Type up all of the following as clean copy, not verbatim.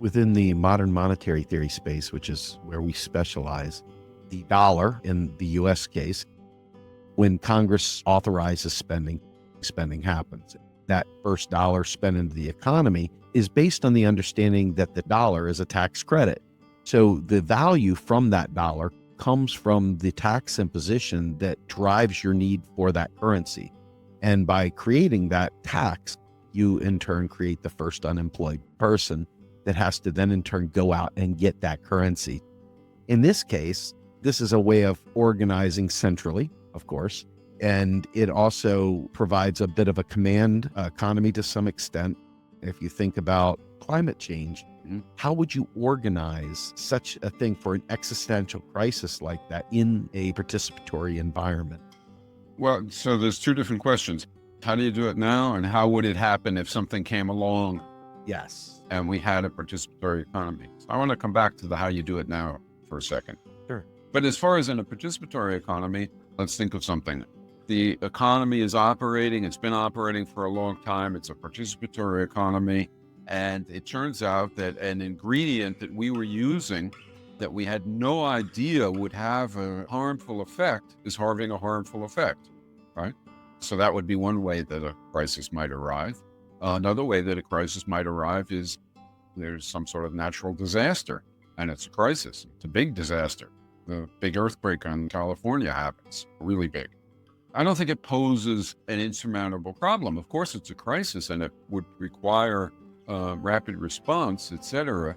Within the modern monetary theory space, which is where we specialize, the dollar, in the US case, when Congress authorizes spending, spending happens. That first dollar spent into the economy is based on the understanding that the dollar is a tax credit. So the value from that dollar comes from the tax imposition that drives your need for that currency. And by creating that tax, you in turn create the first unemployed person that has to then in turn go out and get that currency. In this case, this is a way of organizing centrally, of course, and it also provides a bit of a command economy to some extent. If you think about climate change, how would you organize such a thing for an existential crisis like that in a participatory environment? Well, so there's two different questions. How do you do it now? And how would it happen if something came along Yes. and we had a participatory economy? So I want to come back to the how you do it now for a second. Sure. But as far as in a participatory economy, let's think of something. The economy is operating. It's been operating for a long time. It's a participatory economy. And it turns out that an ingredient that we were using that we had no idea would have a harmful effect is having a harmful effect, right? So that would be one way that a crisis might arrive. Another way that a crisis might arrive is there's some sort of natural disaster, and it's a crisis. It's a big disaster. The big earthquake in California happens, really big. I don't think it poses an insurmountable problem. Of course, it's a crisis, and it would require rapid response, etc.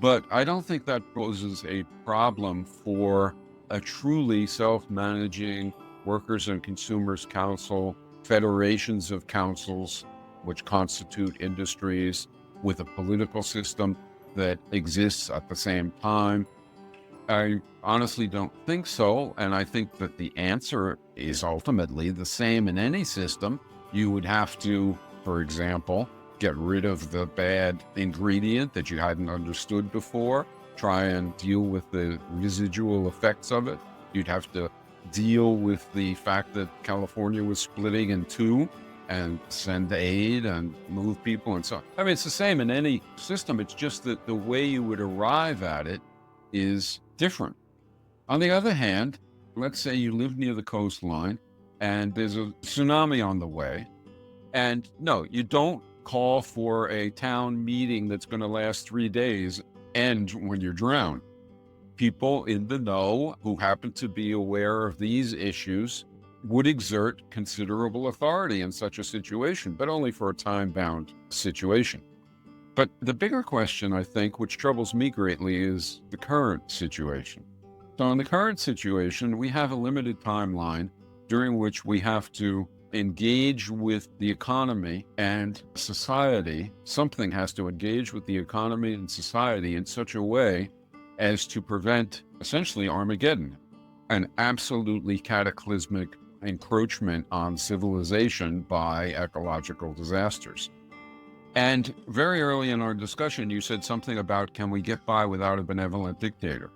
But I don't think that poses a problem for a truly self-managing workers and consumers council, federations of councils, which constitute industries with a political system that exists at the same time. I honestly don't think so. And I think that the answer is ultimately the same in any system. You would have to, for example, get rid of the bad ingredient that you hadn't understood before, try and deal with the residual effects of it. You'd have to deal with the fact that California was splitting in two and send aid and move people and so on. I mean, it's the same in any system. It's just that the way you would arrive at it is different. On the other hand, let's say you live near the coastline and there's a tsunami on the way. And no, you don't call for a town meeting that's going to last 3 days and when you're drowned. People in the know who happen to be aware of these issues would exert considerable authority in such a situation, but only for a time-bound situation. But the bigger question, I think, which troubles me greatly, is the current situation. So in the current situation, we have a limited timeline during which we have to engage with the economy and society. Something has to engage with the economy and society in such a way as to prevent essentially Armageddon, an absolutely cataclysmic encroachment on civilization by ecological disasters. And very early in our discussion, you said something about, can we get by without a benevolent dictator?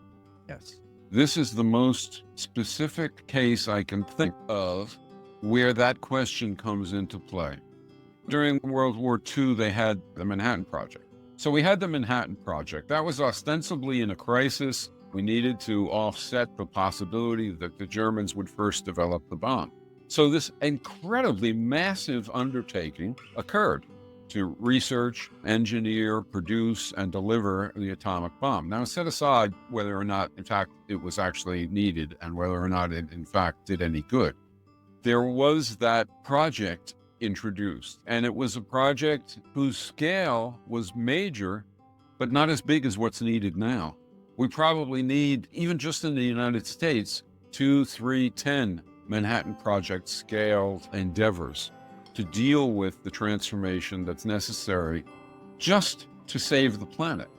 Yes. This is the most specific case I can think of where that question comes into play. During World War II, they had the Manhattan Project. So we had the Manhattan Project. That was ostensibly in a crisis. We needed to offset the possibility that the Germans would first develop the bomb. So this incredibly massive undertaking occurred to research, engineer, produce, and deliver the atomic bomb. Now, set aside whether or not, in fact, it was actually needed and whether or not it, in fact, did any good. There was that project introduced, and it was a project whose scale was major, but not as big as what's needed now. We probably need, even just in the United States, 2, 3, 10 Manhattan Project scaled endeavors to deal with the transformation that's necessary just to save the planet.